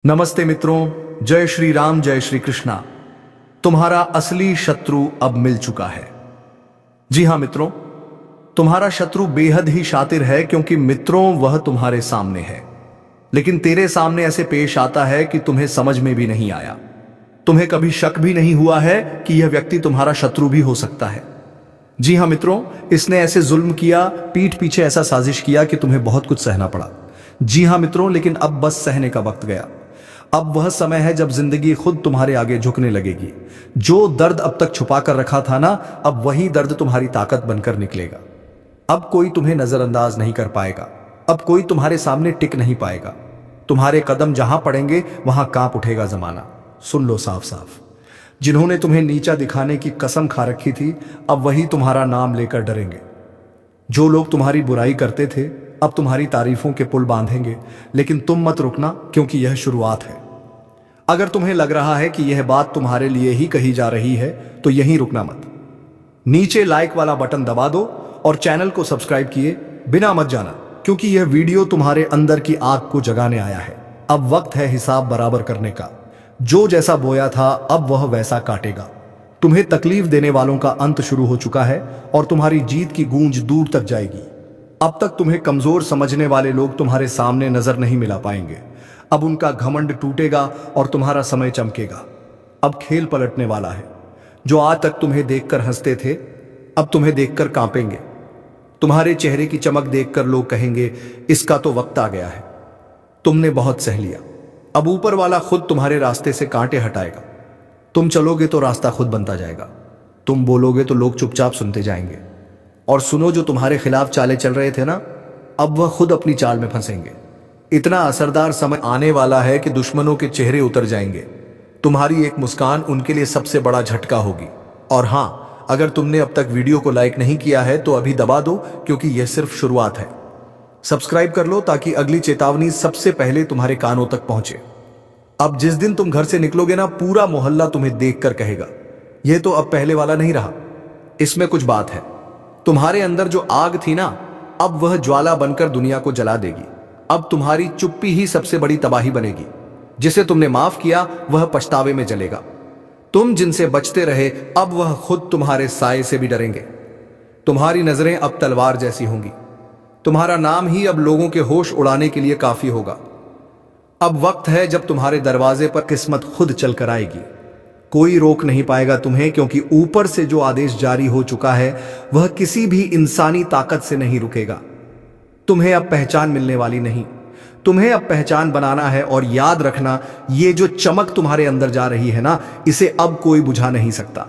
नमस्ते मित्रों, जय श्री राम, जय श्री कृष्णा। तुम्हारा असली शत्रु अब मिल चुका है। जी हां मित्रों, तुम्हारा शत्रु बेहद ही शातिर है, क्योंकि मित्रों वह तुम्हारे सामने है, लेकिन तेरे सामने ऐसे पेश आता है कि तुम्हें समझ में भी नहीं आया। तुम्हें कभी शक भी नहीं हुआ है कि यह व्यक्ति तुम्हारा शत्रु भी हो सकता है। जी हां मित्रों, इसने ऐसे जुल्म किया, पीठ पीछे ऐसा साजिश किया कि तुम्हें बहुत कुछ सहना पड़ा। जी हां मित्रों, लेकिन अब बस सहने का वक्त गया। अब वह समय है जब जिंदगी खुद तुम्हारे आगे झुकने लगेगी। जो दर्द अब तक छुपा कर रखा था ना, अब वही दर्द तुम्हारी ताकत बनकर निकलेगा। अब कोई तुम्हें नजरअंदाज नहीं कर पाएगा। अब कोई तुम्हारे सामने टिक नहीं पाएगा। तुम्हारे कदम जहां पड़ेंगे वहां कांप उठेगा जमाना। सुन लो साफ साफ, जिन्होंने तुम्हें नीचा दिखाने की कसम खा रखी थी, अब वही तुम्हारा नाम लेकर डरेंगे। जो लोग तुम्हारी बुराई करते थे, अब तुम्हारी तारीफों के पुल बांधेंगे। लेकिन तुम मत रुकना, क्योंकि यह शुरुआत है। अगर तुम्हें लग रहा है कि यह बात तुम्हारे लिए ही कही जा रही है, तो यहीं रुकना मत। नीचे लाइक वाला बटन दबा दो और चैनल को सब्सक्राइब किए बिना मत जाना, क्योंकि यह वीडियो तुम्हारे अंदर की आग को जगाने आया है। अब वक्त है हिसाब बराबर करने का। जो जैसा बोया था, अब वह वैसा काटेगा। तुम्हें तकलीफ देने वालों का अंत शुरू हो चुका है और तुम्हारी जीत की गूंज दूर तक जाएगी। अब तक तुम्हें कमजोर समझने वाले लोग तुम्हारे सामने नजर नहीं मिला पाएंगे। अब उनका घमंड टूटेगा और तुम्हारा समय चमकेगा। अब खेल पलटने वाला है। जो आज तक तुम्हें देखकर हंसते थे, अब तुम्हें देखकर कांपेंगे। तुम्हारे चेहरे की चमक देखकर लोग कहेंगे, इसका तो वक्त आ गया है। तुमने बहुत सह लिया। अब ऊपर वाला खुद तुम्हारे रास्ते से कांटे हटाएगा। तुम चलोगे तो रास्ता खुद बनता जाएगा। तुम बोलोगे तो लोग चुपचाप सुनते जाएंगे। और सुनो, जो तुम्हारे खिलाफ चालें चल रहे थे ना, अब वह खुद अपनी चाल में फंसेंगे। इतना असरदार समय आने वाला है कि दुश्मनों के चेहरे उतर जाएंगे। तुम्हारी एक मुस्कान उनके लिए सबसे बड़ा झटका होगी। और हां, अगर तुमने अब तक वीडियो को लाइक नहीं किया है तो अभी दबा दो, क्योंकि यह सिर्फ शुरुआत है। सब्सक्राइब कर लो ताकि अगली चेतावनी सबसे पहले तुम्हारे कानों तक पहुंचे। अब जिस दिन तुम घर से निकलोगे ना, पूरा मोहल्ला तुम्हें देखकर कहेगा, यह तो अब पहले वाला नहीं रहा, इसमें कुछ बात है। तुम्हारे अंदर जो आग थी ना, अब वह ज्वाला बनकर दुनिया को जला देगी। अब तुम्हारी चुप्पी ही सबसे बड़ी तबाही बनेगी। जिसे तुमने माफ किया, वह पछतावे में जलेगा। तुम जिनसे बचते रहे, अब वह खुद तुम्हारे साये से भी डरेंगे। तुम्हारी नजरें अब तलवार जैसी होंगी। तुम्हारा नाम ही अब लोगों के होश उड़ाने के लिए काफी होगा। अब वक्त है जब तुम्हारे दरवाजे पर किस्मत खुद चलकर आएगी। कोई रोक नहीं पाएगा तुम्हें, क्योंकि ऊपर से जो आदेश जारी हो चुका है, वह किसी भी इंसानी ताकत से नहीं रुकेगा। तुम्हें अब पहचान मिलने वाली नहीं, तुम्हें अब पहचान बनाना है। और याद रखना, ये जो चमक तुम्हारे अंदर जा रही है ना, इसे अब कोई बुझा नहीं सकता।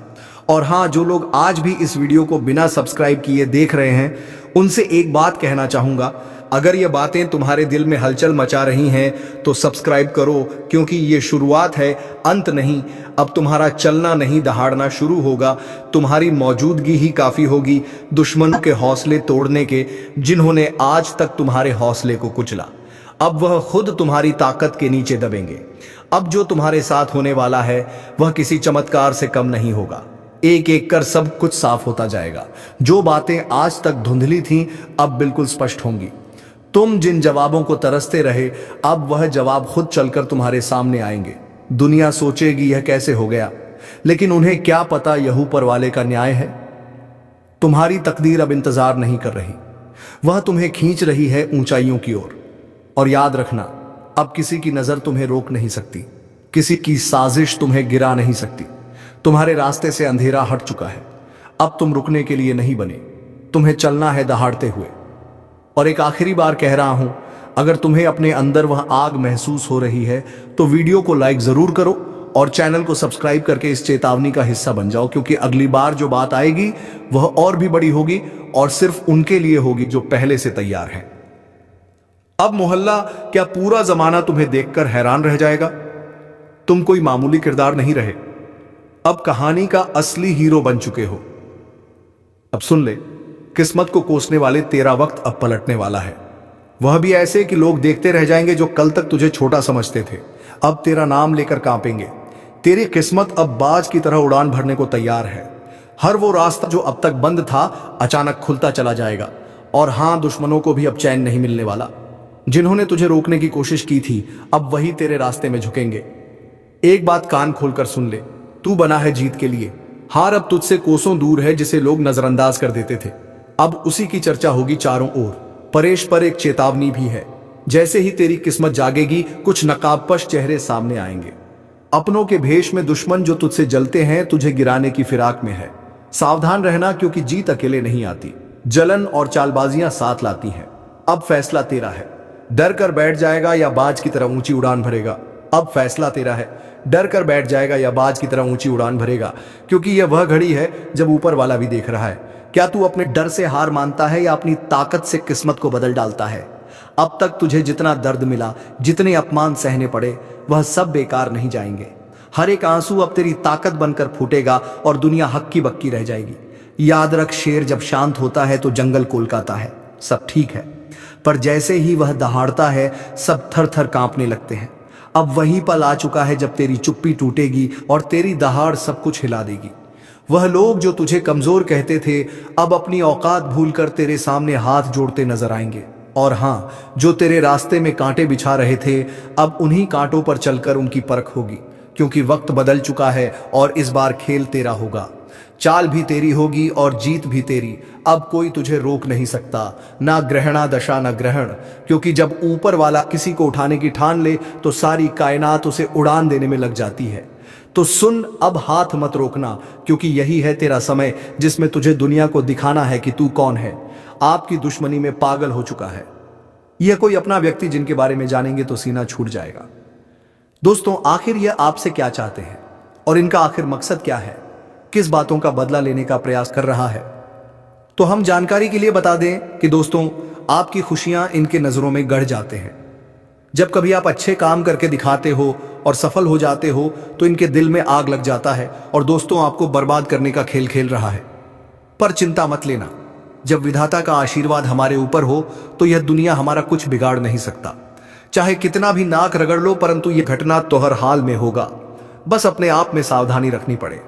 और हां, जो लोग आज भी इस वीडियो को बिना सब्सक्राइब किए देख रहे हैं, उनसे एक बात कहना चाहूंगा। अगर ये बातें तुम्हारे दिल में हलचल मचा रही हैं, तो सब्सक्राइब करो, क्योंकि ये शुरुआत है, अंत नहीं। अब तुम्हारा चलना नहीं, दहाड़ना शुरू होगा। तुम्हारी मौजूदगी ही काफी होगी दुश्मनों के हौसले तोड़ने के, जिन्होंने आज तक तुम्हारे हौसले को कुचला। अब वह खुद तुम्हारी ताकत के नीचे दबेंगे। अब जो तुम्हारे साथ होने वाला है, वह किसी चमत्कार से कम नहीं होगा। एक एक कर सब कुछ साफ होता जाएगा। जो बातें आज तक धुंधली थीं, अब बिल्कुल स्पष्ट होंगी। तुम जिन जवाबों को तरसते रहे, अब वह जवाब खुद चलकर तुम्हारे सामने आएंगे। दुनिया सोचेगी यह कैसे हो गया, लेकिन उन्हें क्या पता यह ऊपर वाले का न्याय है। तुम्हारी तकदीर अब इंतजार नहीं कर रही, वह तुम्हें खींच रही है ऊंचाइयों की ओर। और याद रखना, अब किसी की नजर तुम्हें रोक नहीं सकती, किसी की साजिश तुम्हें गिरा नहीं सकती। तुम्हारे रास्ते से अंधेरा हट चुका है। अब तुम रुकने के लिए नहीं बने, तुम्हें चलना है दहाड़ते हुए। और एक आखिरी बार कह रहा हूं, अगर तुम्हें अपने अंदर वह आग महसूस हो रही है, तो वीडियो को लाइक जरूर करो और चैनल को सब्सक्राइब करके इस चेतावनी का हिस्सा बन जाओ, क्योंकि अगली बार जो बात आएगी वह और भी बड़ी होगी, और सिर्फ उनके लिए होगी जो पहले से तैयार हैं। अब मोहल्ला क्या पूरा जमाना तुम्हें देखकर हैरान रह जाएगा? तुम कोई मामूली किरदार नहीं रहे, अब कहानी का असली हीरो बन चुके हो। अब सुन ले, किस्मत को कोसने वाले तेरा वक्त अब पलटने वाला है। वह भी ऐसे कि लोग देखते रह जाएंगे। जो कल तक तुझे छोटा समझते थे, अब तेरा नाम लेकर कांपेंगे। तेरी किस्मत अब बाज की तरह उड़ान भरने को तैयार है। हर वो रास्ता जो अब तक बंद था, अचानक खुलता चला जाएगा। और हां, दुश्मनों को भी अब चैन नहीं मिलने वाला। जिन्होंने तुझे रोकने की कोशिश की थी अब वही तेरे रास्ते में झुकेंगे। एक बात कान खोलकर सुन ले, तू बना है जीत के लिए। हार अब तुझसे कोसों दूर है, जिसे लोग नजरअंदाज कर देते थे अब उसी की चर्चा होगी चारों ओर। परेश पर एक चेतावनी भी है, जैसे ही तेरी किस्मत जागेगी कुछ नकाबपोश चेहरे सामने आएंगे। अपनों के भेष में दुश्मन जो तुझसे जलते हैं, तुझे गिराने की फिराक में है। सावधान रहना, क्योंकि जीत अकेले नहीं आती, जलन और चालबाजियां साथ लाती हैं। अब फैसला तेरा है, डर कर बैठ जाएगा या बाज की तरह ऊंची उड़ान भरेगा। अब फैसला तेरा है, डर कर बैठ जाएगा या बाज की तरह ऊंची उड़ान भरेगा, क्योंकि यह वह घड़ी है जब ऊपर वाला भी देख रहा है। क्या तू अपने डर से हार मानता है या अपनी ताकत से किस्मत को बदल डालता है? अब तक तुझे जितना दर्द मिला, जितने अपमान सहने पड़े, वह सब बेकार नहीं जाएंगे। हर एक आंसू अब तेरी ताकत बनकर फूटेगा और दुनिया हक्की बक्की रह जाएगी। याद रख, शेर जब शांत होता है तो जंगल कोलकाता है, सब ठीक है, पर जैसे ही वह दहाड़ता है सब थर थर कांपने लगते हैं। अब वही पल आ चुका है जब तेरी चुप्पी टूटेगी और तेरी दहाड़ सब कुछ हिला देगी। वह लोग जो तुझे कमजोर कहते थे अब अपनी औकात भूलकर तेरे सामने हाथ जोड़ते नजर आएंगे। और हां, जो तेरे रास्ते में कांटे बिछा रहे थे अब उन्हीं कांटों पर चलकर उनकी परख होगी, क्योंकि वक्त बदल चुका है और इस बार खेल तेरा होगा। चाल भी तेरी होगी और जीत भी तेरी। अब कोई तुझे रोक नहीं सकता, ना ग्रहणा दशा न ग्रहण, क्योंकि जब ऊपर वाला किसी को उठाने की ठान ले तो सारी कायनात उसे उड़ान देने में लग जाती है। तो सुन, अब हाथ मत रोकना, क्योंकि यही है तेरा समय जिसमें तुझे दुनिया को दिखाना है कि तू कौन है। आपकी दुश्मनी में पागल हो चुका है यह कोई अपना व्यक्ति, जिनके बारे में जानेंगे तो सीना छूट जाएगा। दोस्तों, आखिर यह आपसे क्या चाहते हैं और इनका आखिर मकसद क्या है? किस बातों का बदला लेने का प्रयास कर रहा है? तो हम जानकारी के लिए बता दें कि दोस्तों, आपकी खुशियां इनके नजरों में गड़ जाते हैं। जब कभी आप अच्छे काम करके दिखाते हो और सफल हो जाते हो तो इनके दिल में आग लग जाता है और दोस्तों आपको बर्बाद करने का खेल खेल रहा है। पर चिंता मत लेना, जब विधाता का आशीर्वाद हमारे ऊपर हो तो यह दुनिया हमारा कुछ बिगाड़ नहीं सकता। चाहे कितना भी नाक रगड़ लो, परंतु यह घटना तो हर हाल में होगा। बस अपने आप में सावधानी रखनी पड़े।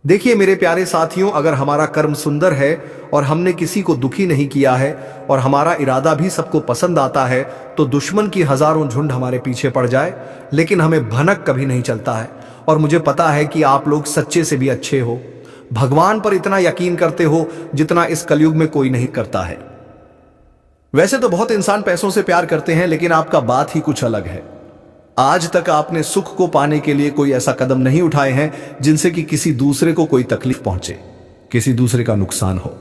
देखिए मेरे प्यारे साथियों, अगर हमारा कर्म सुंदर है और हमने किसी को दुखी नहीं किया है और हमारा इरादा भी सबको पसंद आता है, तो दुश्मन की हजारों झुंड हमारे पीछे पड़ जाए लेकिन हमें भनक कभी नहीं चलता है। और मुझे पता है कि आप लोग सच्चे से भी अच्छे हो, भगवान पर इतना यकीन करते हो जितना इस कलयुग में कोई नहीं करता है। वैसे तो बहुत इंसान पैसों से प्यार करते हैं, लेकिन आपका बात ही कुछ अलग है। आज तक आपने सुख को पाने के लिए कोई ऐसा कदम नहीं उठाए हैं जिनसे कि किसी दूसरे को कोई तकलीफ पहुंचे, किसी दूसरे का नुकसान हो।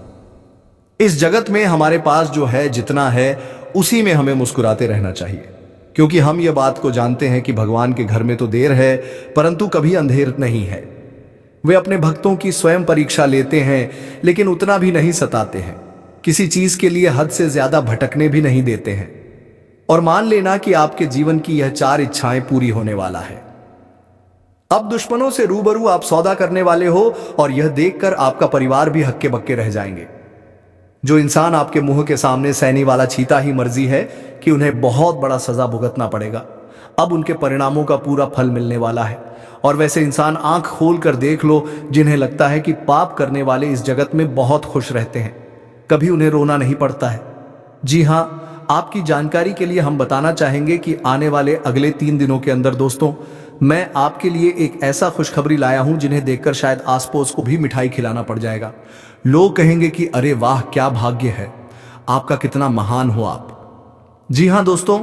इस जगत में हमारे पास जो है, जितना है, उसी में हमें मुस्कुराते रहना चाहिए, क्योंकि हम ये बात को जानते हैं कि भगवान के घर में तो देर है परंतु कभी अंधेर नहीं है। वे अपने भक्तों की स्वयं परीक्षा लेते हैं, लेकिन उतना भी नहीं सताते हैं। किसी चीज के लिए हद से ज्यादा भटकने भी नहीं देते हैं। और मान लेना कि आपके जीवन की यह 4 इच्छाएं पूरी होने वाला है। अब दुश्मनों से रूबरू आप सौदा करने वाले हो और यह देखकर आपका परिवार भी हक्के बक्के रह जाएंगे। जो इंसान आपके मुंह के सामने सैनी वाला छीता ही मर्जी है कि उन्हें बहुत बड़ा सजा भुगतना पड़ेगा, अब उनके परिणामों का पूरा फल मिलने वाला है। और वैसे इंसान आंख खोल कर देख लो जिन्हें लगता है कि पाप करने वाले इस जगत में बहुत खुश रहते हैं, कभी उन्हें रोना नहीं पड़ता है। जी हां, आपकी जानकारी के लिए हम बताना चाहेंगे कि आने वाले अगले 3 दिनों के अंदर दोस्तों, मैं आपके लिए एक ऐसा खुशखबरी लाया हूं जिन्हें देखकर शायद आस पड़ोस को भी मिठाई खिलाना पड़ जाएगा। लोग कहेंगे कि अरे वाह, क्या भाग्य है आपका, कितना महान हो आप। जी हां दोस्तों,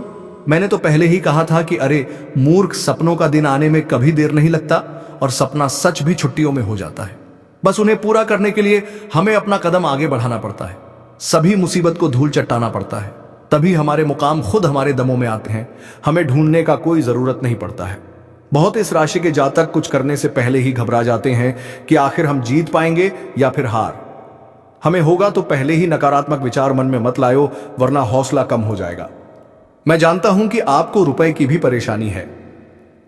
मैंने तो पहले ही कहा था कि अरे मूर्ख, सपनों का दिन आने में कभी देर नहीं लगता और सपना सच भी छुट्टियों में हो जाता है। बस उन्हें पूरा करने के लिए हमें अपना कदम आगे बढ़ाना पड़ता है। सभी मुसीबत को धूल चट्टाना पड़ता है, तभी हमारे मुकाम खुद हमारे दमों में आते हैं। हमें ढूंढने का कोई जरूरत नहीं पड़ता है। बहुत इस राशि के जातक कुछ करने से पहले ही घबरा जाते हैं कि आखिर हम जीत पाएंगे या फिर हार। हमें होगा तो पहले ही नकारात्मक विचार मन में मत लायो, वरना हौसला कम हो जाएगा। मैं जानता हूं कि आपको रुपए की भी परेशानी है,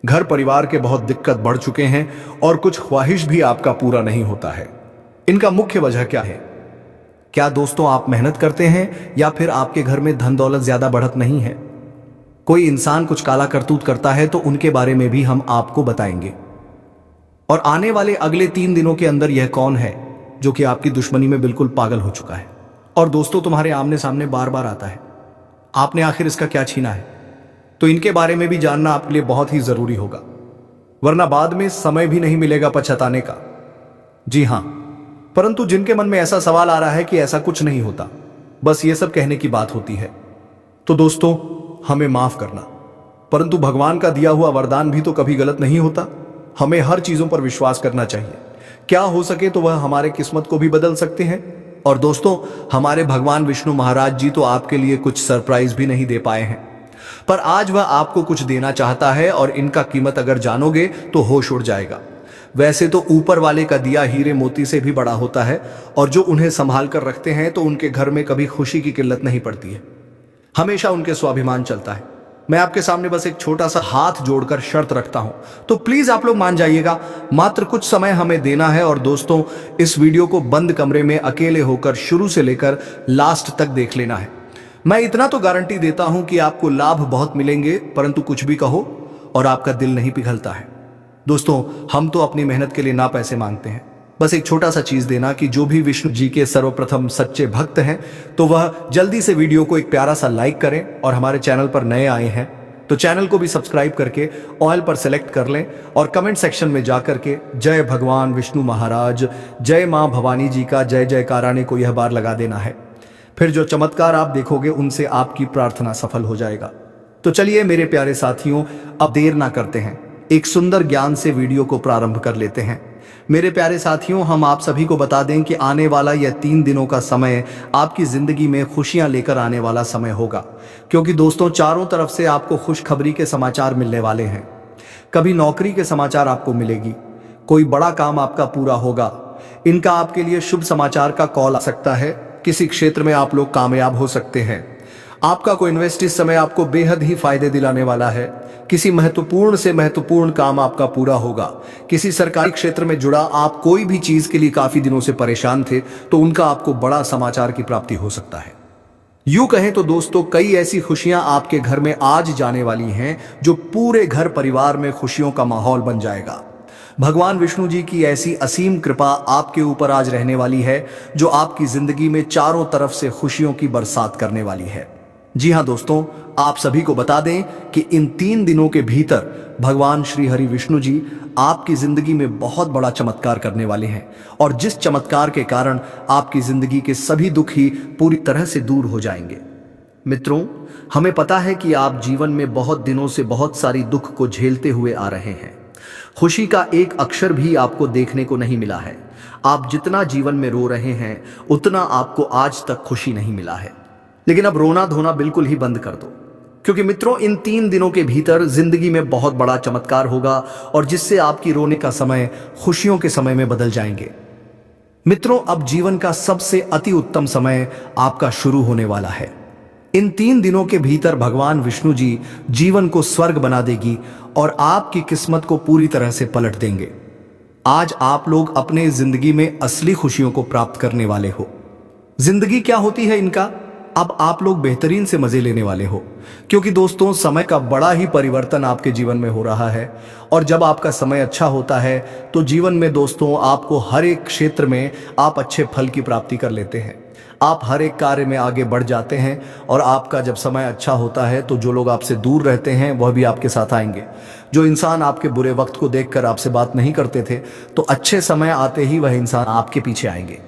घर परिवार के बहुत दिक्कत बढ़ चुके हैं और कुछ ख्वाहिश भी आपका पूरा नहीं होता है। इनका मुख्य वजह क्या है? क्या दोस्तों आप मेहनत करते हैं या फिर आपके घर में धन दौलत ज्यादा बढ़त नहीं है? कोई इंसान कुछ काला करतूत करता है तो उनके बारे में भी हम आपको बताएंगे। और आने वाले अगले 3 दिनों के अंदर यह कौन है जो कि आपकी दुश्मनी में बिल्कुल पागल हो चुका है और दोस्तों तुम्हारे आमने सामने बार बार आता है? आपने आखिर इसका क्या छीना है? तो इनके बारे में भी जानना आपके लिए बहुत ही जरूरी होगा, वरना बाद में समय भी नहीं मिलेगा पछताने का। जी हां, परंतु जिनके मन में ऐसा सवाल आ रहा है कि ऐसा कुछ नहीं होता, बस ये सब कहने की बात होती है, तो दोस्तों हमें माफ करना, परंतु भगवान का दिया हुआ वरदान भी तो कभी गलत नहीं होता। हमें हर चीजों पर विश्वास करना चाहिए। क्या हो सके तो वह हमारे किस्मत को भी बदल सकते हैं। और दोस्तों, हमारे भगवान विष्णु महाराज जी तो आपके लिए कुछ सरप्राइज भी नहीं दे पाए हैं, पर आज वह आपको कुछ देना चाहता है और इनका कीमत अगर जानोगे तो होश उड़ जाएगा। वैसे तो ऊपर वाले का दिया हीरे मोती से भी बड़ा होता है, और जो उन्हें संभाल कर रखते हैं तो उनके घर में कभी खुशी की किल्लत नहीं पड़ती है, हमेशा उनके स्वाभिमान चलता है। मैं आपके सामने बस एक छोटा सा हाथ जोड़कर शर्त रखता हूं, तो प्लीज आप लोग मान जाइएगा। मात्र कुछ समय हमें देना है, और दोस्तों इस वीडियो को बंद कमरे में अकेले होकर शुरू से लेकर लास्ट तक देख लेना है। मैं इतना तो गारंटी देता हूं कि आपको लाभ बहुत मिलेंगे, परंतु कुछ भी कहो और आपका दिल नहीं पिघलता है। दोस्तों, हम तो अपनी मेहनत के लिए ना पैसे मांगते हैं, बस एक छोटा सा चीज देना कि जो भी विष्णु जी के सर्वप्रथम सच्चे भक्त हैं तो वह जल्दी से वीडियो को एक प्यारा सा लाइक करें, और हमारे चैनल पर नए आए हैं तो चैनल को भी सब्सक्राइब करके ऑल पर सेलेक्ट कर लें, और कमेंट सेक्शन में जाकर के जय भगवान विष्णु महाराज, जय मां भवानी जी का जय जयकाराने को यह बार लगा देना है। फिर जो चमत्कार आप देखोगे उनसे आपकी प्रार्थना सफल हो जाएगा। तो चलिए मेरे प्यारे साथियों, अब देर ना करते हैं, एक सुंदर ज्ञान से वीडियो को प्रारंभ कर लेते हैं। मेरे प्यारे साथियों, हम आप सभी को बता दें कि आने वाला यह 3 दिनों का समय आपकी जिंदगी में खुशियां लेकर आने वाला समय होगा, क्योंकि दोस्तों चारों तरफ से आपको खुशखबरी के समाचार मिलने वाले हैं। कभी नौकरी के समाचार आपको मिलेगी, कोई बड़ा काम आपका पूरा होगा, इनका आपके लिए शुभ समाचार का कॉल आ सकता है, किसी क्षेत्र में आप लोग कामयाब हो सकते हैं, आपका कोई इन्वेस्ट इस समय आपको बेहद ही फायदे दिलाने वाला है, किसी महत्वपूर्ण से महत्वपूर्ण काम आपका पूरा होगा, किसी सरकारी क्षेत्र में जुड़ा आप कोई भी चीज के लिए काफी दिनों से परेशान थे तो उनका आपको बड़ा समाचार की प्राप्ति हो सकता है। यूं कहें तो दोस्तों कई ऐसी खुशियां आपके घर में आज जाने वाली हैं जो पूरे घर परिवार में खुशियों का माहौल बन जाएगा। भगवान विष्णु जी की ऐसी असीम कृपा आपके ऊपर आज रहने वाली है जो आपकी जिंदगी में चारों तरफ से खुशियों की बरसात करने वाली है। जी हां दोस्तों, आप सभी को बता दें कि इन 3 दिनों के भीतर भगवान श्री हरि विष्णु जी आपकी जिंदगी में बहुत बड़ा चमत्कार करने वाले हैं, और जिस चमत्कार के कारण आपकी जिंदगी के सभी दुख ही पूरी तरह से दूर हो जाएंगे। मित्रों, हमें पता है कि आप जीवन में बहुत दिनों से बहुत सारी दुख को झेलते हुए आ रहे हैं। खुशी का एक अक्षर भी आपको देखने को नहीं मिला है। आप जितना जीवन में रो रहे हैं उतना आपको आज तक खुशी नहीं मिला है। लेकिन अब रोना धोना बिल्कुल ही बंद कर दो, क्योंकि मित्रों इन 3 दिनों के भीतर जिंदगी में बहुत बड़ा चमत्कार होगा, और जिससे आपकी रोने का समय खुशियों के समय में बदल जाएंगे। मित्रों, अब जीवन का सबसे अति उत्तम समय आपका शुरू होने वाला है। इन 3 दिनों के भीतर भगवान विष्णु जी जीवन को स्वर्ग बना देगी और आपकी किस्मत को पूरी तरह से पलट देंगे। आज आप लोग अपने जिंदगी में असली खुशियों को प्राप्त करने वाले हो। जिंदगी क्या होती है इनका, अब आप लोग बेहतरीन से मजे लेने वाले हो, क्योंकि दोस्तों समय का बड़ा ही परिवर्तन आपके जीवन में हो रहा है। और जब आपका समय अच्छा होता है तो जीवन में दोस्तों आपको हर एक क्षेत्र में आप अच्छे फल की प्राप्ति कर लेते हैं, आप हर एक कार्य में आगे बढ़ जाते हैं। और आपका जब समय अच्छा होता है तो जो लोग आपसे दूर रहते हैं वह भी आपके साथ आएंगे। जो इंसान आपके बुरे वक्त को देखकर आपसे बात नहीं करते थे, तो अच्छे समय आते ही वह इंसान आपके पीछे आएंगे,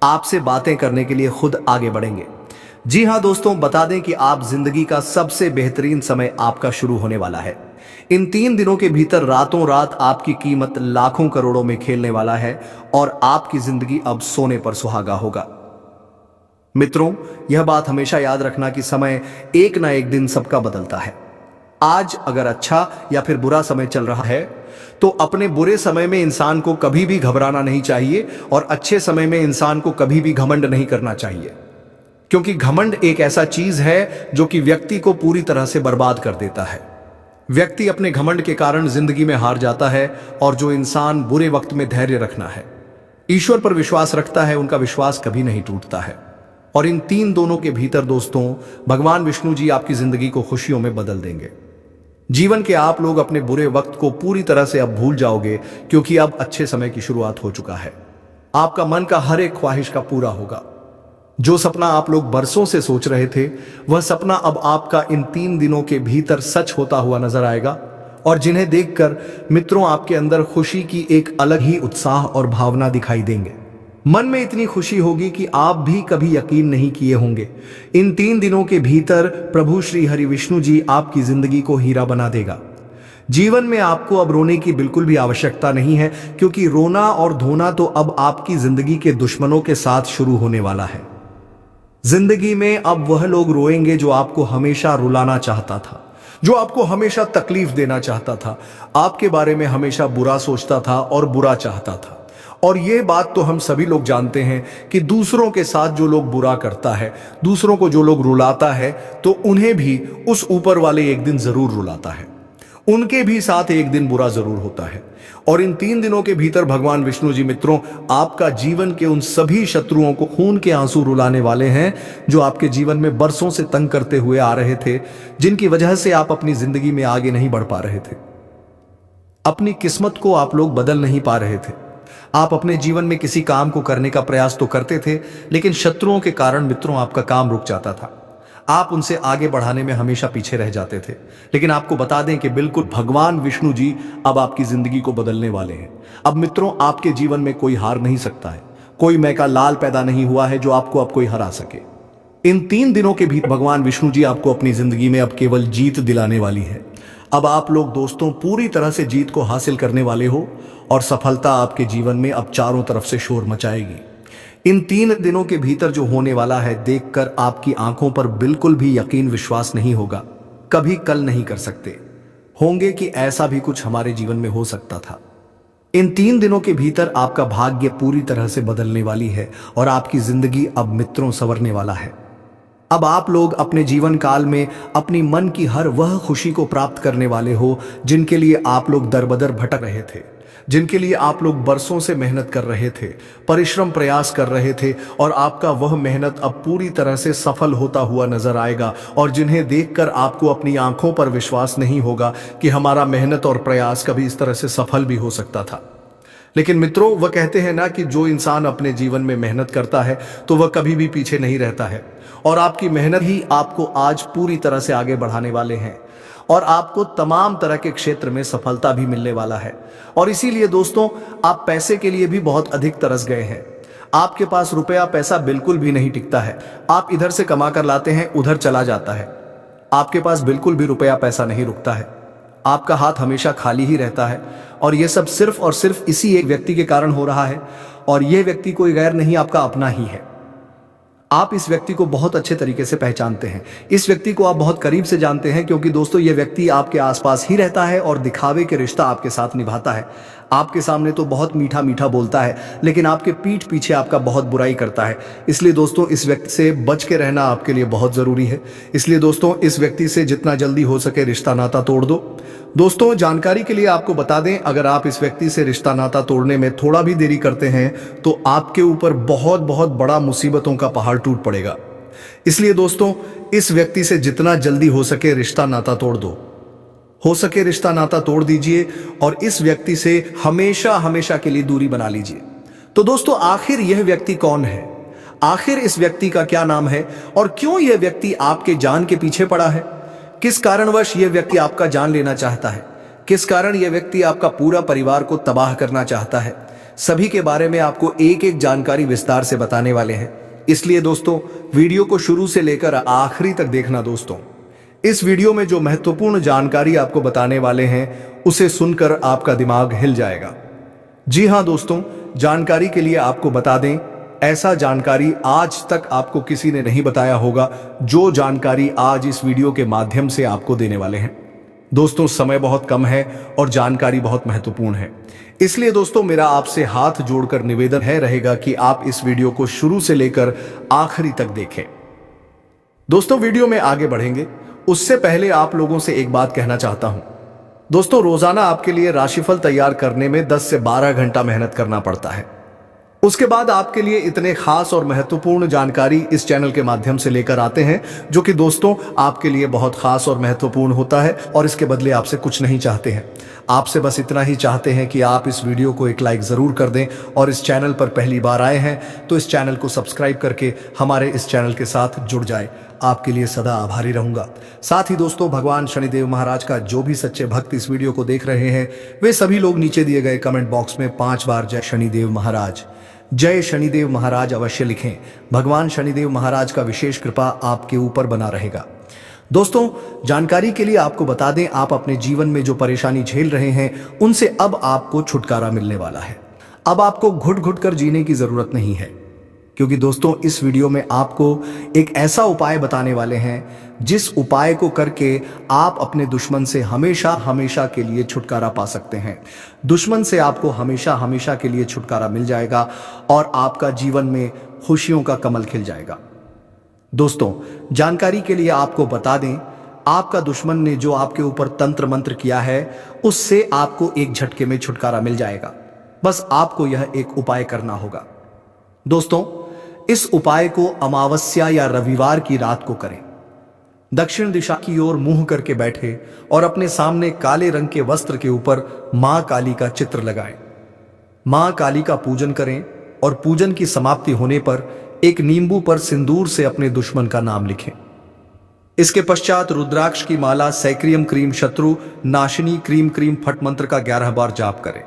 आपसे बातें करने के लिए खुद आगे बढ़ेंगे। जी हां दोस्तों, बता दें कि आप जिंदगी का सबसे बेहतरीन समय आपका शुरू होने वाला है। इन 3 दिनों के भीतर रातों रात आपकी कीमत लाखों करोड़ों में खेलने वाला है, और आपकी जिंदगी अब सोने पर सुहागा होगा। मित्रों, यह बात हमेशा याद रखना कि समय एक ना एक दिन सबका बदलता है। आज अगर अच्छा या फिर बुरा समय चल रहा है तो अपने बुरे समय में इंसान को कभी भी घबराना नहीं चाहिए, और अच्छे समय में इंसान को कभी भी घमंड नहीं करना चाहिए, क्योंकि घमंड एक ऐसा चीज है जो कि व्यक्ति को पूरी तरह से बर्बाद कर देता है। व्यक्ति अपने घमंड के कारण जिंदगी में हार जाता है, और जो इंसान बुरे वक्त में धैर्य रखना है, ईश्वर पर विश्वास रखता है, उनका विश्वास कभी नहीं टूटता है। और इन 3 दोनों के भीतर दोस्तों भगवान विष्णु जी आपकी जिंदगी को खुशियों में बदल देंगे। जीवन के आप लोग अपने बुरे वक्त को पूरी तरह से अब भूल जाओगे, क्योंकि अब अच्छे समय की शुरुआत हो चुका है। आपका मन का हर एक ख्वाहिश का पूरा होगा। जो सपना आप लोग बरसों से सोच रहे थे, वह सपना अब आपका इन 3 दिनों के भीतर सच होता हुआ नजर आएगा, और जिन्हें देखकर मित्रों आपके अंदर खुशी की एक अलग ही उत्साह और भावना दिखाई देंगे। मन में इतनी खुशी होगी कि आप भी कभी यकीन नहीं किए होंगे। इन 3 दिनों के भीतर प्रभु श्री हरि विष्णु जी आपकी जिंदगी को हीरा बना देगा। जीवन में आपको अब रोने की बिल्कुल भी आवश्यकता नहीं है, क्योंकि रोना और धोना तो अब आपकी जिंदगी के दुश्मनों के साथ शुरू होने वाला है। जिंदगी में अब वह लोग रोएंगे जो आपको हमेशा रुलाना चाहता था, जो आपको हमेशा तकलीफ देना चाहता था, आपके बारे में हमेशा बुरा सोचता था और बुरा चाहता था। और ये बात तो हम सभी लोग जानते हैं कि दूसरों के साथ जो लोग बुरा करता है, दूसरों को जो लोग रुलाता है, तो उन्हें भी उस ऊपर वाले एक दिन जरूर रुलाता है, उनके भी साथ एक दिन बुरा जरूर होता है। और इन 3 दिनों के भीतर भगवान विष्णु जी मित्रों आपका जीवन के उन सभी शत्रुओं को खून के आंसू रुलाने वाले हैं जो आपके जीवन में बरसों से तंग करते हुए आ रहे थे, जिनकी वजह से आप अपनी जिंदगी में आगे नहीं बढ़ पा रहे थे। अपनी किस्मत को आप लोग बदल नहीं पा रहे थे। आप अपने जीवन में किसी काम को करने का प्रयास तो करते थे, लेकिन शत्रुओं के कारण मित्रों आपका काम रुक जाता था। आप उनसे आगे बढ़ाने में हमेशा पीछे रह जाते थे। लेकिन आपको बता दें कि बिल्कुल भगवान विष्णु जी अब आपकी जिंदगी को बदलने वाले हैं। अब मित्रों आपके जीवन में कोई हार नहीं सकता है, कोई मैका लाल पैदा नहीं हुआ है जो आपको अब कोई हरा सके। इन 3 दिनों के भीतर भगवान विष्णु जी आपको अपनी जिंदगी में अब केवल जीत दिलाने वाली है। अब आप लोग दोस्तों पूरी तरह से जीत को हासिल करने वाले हो, और सफलता आपके जीवन में अब चारों तरफ से शोर मचाएगी। इन 3 दिनों के भीतर जो होने वाला है देखकर आपकी आंखों पर बिल्कुल भी यकीन विश्वास नहीं होगा, कभी कल नहीं कर सकते होंगे कि ऐसा भी कुछ हमारे जीवन में हो सकता था। इन 3 दिनों के भीतर आपका भाग्य पूरी तरह से बदलने वाली है, और आपकी जिंदगी अब मित्रों संवरने वाला है। अब आप लोग अपने जीवन काल में अपनी मन की हर वह खुशी को प्राप्त करने वाले हो जिनके लिए आप लोग दरबदर भटक रहे थे, जिनके लिए आप लोग बरसों से मेहनत कर रहे थे, परिश्रम प्रयास कर रहे थे, और आपका वह मेहनत अब पूरी तरह से सफल होता हुआ नजर आएगा, और जिन्हें देखकर आपको अपनी आंखों पर विश्वास नहीं होगा कि हमारा मेहनत और प्रयास कभी इस तरह से सफल भी हो सकता था। लेकिन मित्रों वह कहते हैं ना कि जो इंसान अपने जीवन में मेहनत करता है तो वह कभी भी पीछे नहीं रहता है, और आपकी मेहनत ही आपको आज पूरी तरह से आगे बढ़ाने वाले हैं, और आपको तमाम तरह के क्षेत्र में सफलता भी मिलने वाला है। और इसीलिए दोस्तों आप पैसे के लिए भी बहुत अधिक तरस गए हैं। आपके पास रुपया पैसा बिल्कुल भी नहीं टिकता है। आप इधर से कमा कर लाते हैं, उधर चला जाता है। आपके पास बिल्कुल भी रुपया पैसा नहीं रुकता है। आपका हाथ हमेशा खाली ही रहता है, और यह सब सिर्फ और सिर्फ इसी एक व्यक्ति के कारण हो रहा है, और यह व्यक्ति कोई गैर नहीं, आपका अपना ही है। आप इस व्यक्ति को बहुत अच्छे तरीके से पहचानते हैं, इस व्यक्ति को आप बहुत करीब से जानते हैं, क्योंकि दोस्तों ये व्यक्ति आपके आसपास ही रहता है और दिखावे के रिश्ता आपके साथ निभाता है। आपके सामने तो बहुत मीठा मीठा बोलता है, लेकिन आपके पीठ पीछे आपका बहुत बुराई करता है। इसलिए दोस्तों इस व्यक्ति से बच के रहना आपके लिए बहुत जरूरी है। इसलिए दोस्तों इस व्यक्ति से जितना जल्दी हो सके रिश्ता नाता तोड़ दो। दोस्तों जानकारी के लिए आपको बता दें, अगर आप इस व्यक्ति से रिश्ता नाता तोड़ने में थोड़ा भी देरी करते हैं तो आपके ऊपर बहुत बहुत बड़ा मुसीबतों का पहाड़ टूट पड़ेगा। इसलिए दोस्तों इस व्यक्ति से जितना जल्दी हो सके रिश्ता नाता तोड़ दो, हो सके रिश्ता नाता तोड़ दीजिए, और इस व्यक्ति से हमेशा हमेशा के लिए दूरी बना लीजिए। तो दोस्तों आखिर यह व्यक्ति कौन है, आखिर इस व्यक्ति का क्या नाम है, और क्यों यह व्यक्ति आपके जान के पीछे पड़ा है? किस कारणवश यह व्यक्ति आपका जान लेना चाहता है? किस कारण यह व्यक्ति आपका पूरा परिवार को तबाह करना चाहता है? सभी के बारे में आपको एक एक जानकारी विस्तार से बताने वाले हैं। इसलिए दोस्तों वीडियो को शुरू से लेकर आखिरी तक देखना। दोस्तों इस वीडियो में जो महत्वपूर्ण जानकारी आपको बताने वाले हैं उसे सुनकर आपका दिमाग हिल जाएगा। जी हां दोस्तों, जानकारी के लिए आपको बता दें, ऐसा जानकारी आज तक आपको किसी ने नहीं बताया होगा जो जानकारी आज इस वीडियो के माध्यम से आपको देने वाले हैं। दोस्तों समय बहुत कम है और जानकारी बहुत महत्वपूर्ण है, इसलिए दोस्तों मेरा आपसे हाथ जोड़कर निवेदन है रहेगा कि आप इस वीडियो को शुरू से लेकर आखिरी तक देखें। दोस्तों वीडियो में आगे बढ़ेंगे उससे पहले आप लोगों से एक बात कहना चाहता हूं। दोस्तों रोजाना आपके लिए राशिफल तैयार करने में 10 से 12 घंटा मेहनत करना पड़ता है। उसके बाद आपके लिए इतने खास और महत्वपूर्ण जानकारी इस चैनल के माध्यम से लेकर आते हैं, जो कि दोस्तों आपके लिए बहुत खास और महत्वपूर्ण होता है और इसके बदले आपसे कुछ नहीं चाहते हैं। आपसे बस इतना ही चाहते हैं कि आप इस वीडियो को एक लाइक ज़रूर कर दें और इस चैनल पर पहली बार आए हैं तो इस चैनल को सब्सक्राइब करके हमारे इस चैनल के साथ जुड़ जाए। आपके लिए सदा आभारी रहूंगा। साथ ही दोस्तों, भगवान शनिदेव महाराज का जो भी सच्चे भक्त इस वीडियो को देख रहे हैं, वे सभी लोग नीचे दिए गए कमेंट बॉक्स में 5 बार जय शनिदेव महाराज, जय शनिदेव महाराज अवश्य लिखें। भगवान शनिदेव महाराज का विशेष कृपा आपके ऊपर बना रहेगा। दोस्तों, जानकारी के लिए आपको बता दें, आप अपने जीवन में जो परेशानी झेल रहे हैं उनसे अब आपको छुटकारा मिलने वाला है। अब आपको घुट घुट कर जीने की जरूरत नहीं है, क्योंकि दोस्तों इस वीडियो में आपको एक ऐसा उपाय बताने वाले हैं जिस उपाय को करके आप अपने दुश्मन से हमेशा हमेशा के लिए छुटकारा पा सकते हैं। दुश्मन से आपको हमेशा हमेशा के लिए छुटकारा मिल जाएगा और आपका जीवन में खुशियों का कमल खिल जाएगा। दोस्तों, जानकारी के लिए आपको बता दें, आपका दुश्मन ने जो आपके ऊपर तंत्र मंत्र किया है उससे आपको एक झटके में छुटकारा मिल जाएगा। बस आपको यह एक उपाय करना होगा। दोस्तों, इस उपाय को अमावस्या या रविवार की रात को करें। दक्षिण दिशा की ओर मुंह करके बैठे और अपने सामने काले रंग के वस्त्र के ऊपर मां काली का चित्र लगाएं। मां काली का पूजन करें और पूजन की समाप्ति होने पर एक नींबू पर सिंदूर से अपने दुश्मन का नाम लिखें। इसके पश्चात रुद्राक्ष की माला सैक्रियम क्रीम शत्रु नाशिनी क्रीम क्रीम फट मंत्र का 11 बार जाप करें।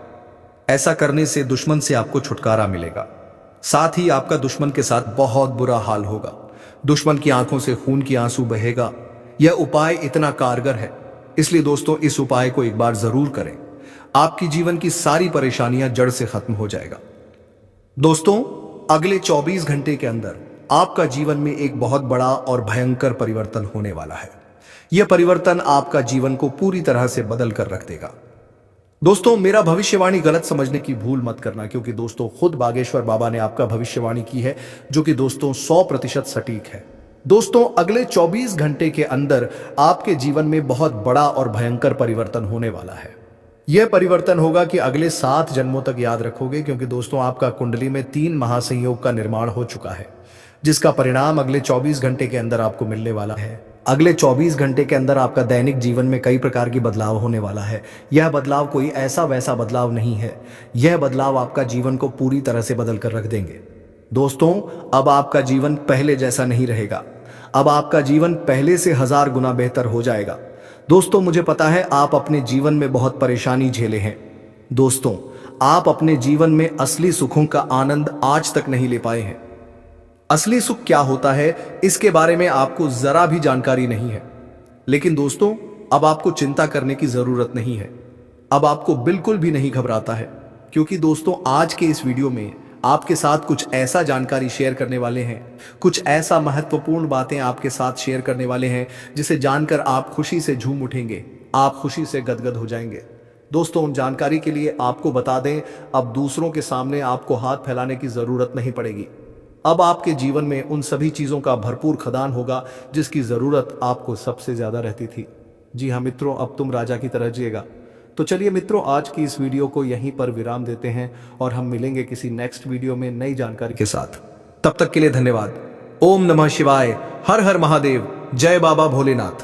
ऐसा करने से दुश्मन से आपको छुटकारा मिलेगा। साथ ही आपका दुश्मन के साथ बहुत बुरा हाल होगा। दुश्मन की आंखों से खून की आंसू बहेगा। यह उपाय इतना कारगर है, इसलिए दोस्तों इस उपाय को एक बार जरूर करें। आपकी जीवन की सारी परेशानियां जड़ से खत्म हो जाएगा। दोस्तों, अगले 24 घंटे के अंदर आपका जीवन में एक बहुत बड़ा और भयंकर परिवर्तन होने वाला है। यह परिवर्तन आपका जीवन को पूरी तरह से बदल कर रख देगा। दोस्तों, मेरा भविष्यवाणी गलत समझने की भूल मत करना, क्योंकि दोस्तों खुद बागेश्वर बाबा ने आपका भविष्यवाणी की है, जो कि दोस्तों 100% सटीक है। दोस्तों, अगले 24 घंटे के अंदर आपके जीवन में बहुत बड़ा और भयंकर परिवर्तन होने वाला है। यह परिवर्तन होगा कि अगले 7 जन्मों तक याद रखोगे, क्योंकि दोस्तों आपका कुंडली में 3 महासंयोग का निर्माण हो चुका है, जिसका परिणाम अगले 24 घंटे के अंदर आपको मिलने वाला है। अगले 24 घंटे के अंदर आपका दैनिक जीवन में कई प्रकार की बदलाव होने वाला है। यह बदलाव कोई ऐसा वैसा बदलाव नहीं है। यह बदलाव आपका जीवन को पूरी तरह से बदल कर रख देंगे। दोस्तों, अब आपका जीवन पहले जैसा नहीं रहेगा। अब आपका जीवन पहले से 1000 गुना बेहतर हो जाएगा। दोस्तों, मुझे पता है आप अपने जीवन में बहुत परेशानी झेले हैं। दोस्तों, आप अपने जीवन में असली सुखों का आनंद आज तक नहीं ले पाए हैं। असली सुख क्या होता है इसके बारे में आपको जरा भी जानकारी नहीं है। लेकिन दोस्तों, अब आपको चिंता करने की जरूरत नहीं है। अब आपको बिल्कुल भी नहीं घबराता है, क्योंकि दोस्तों आज के इस वीडियो में आपके साथ कुछ ऐसा जानकारी शेयर करने वाले हैं, कुछ ऐसा महत्वपूर्ण बातें आपके साथ शेयर करने वाले हैं जिसे जानकर आप खुशी से झूम उठेंगे, आप खुशी से गदगद हो जाएंगे। दोस्तों, उन जानकारी के लिए आपको बता दें, अब दूसरों के सामने आपको हाथ फैलाने की जरूरत नहीं पड़ेगी। अब आपके जीवन में उन सभी चीजों का भरपूर खदान होगा जिसकी जरूरत आपको सबसे ज्यादा रहती थी। जी हाँ मित्रों, अब तुम राजा की तरह जिएगा। तो चलिए मित्रों, आज की इस वीडियो को यहीं पर विराम देते हैं और हम मिलेंगे किसी नेक्स्ट वीडियो में नई जानकारी के साथ। तब तक के लिए धन्यवाद। ओम नमः शिवाय, हर हर महादेव, जय बाबा भोलेनाथ।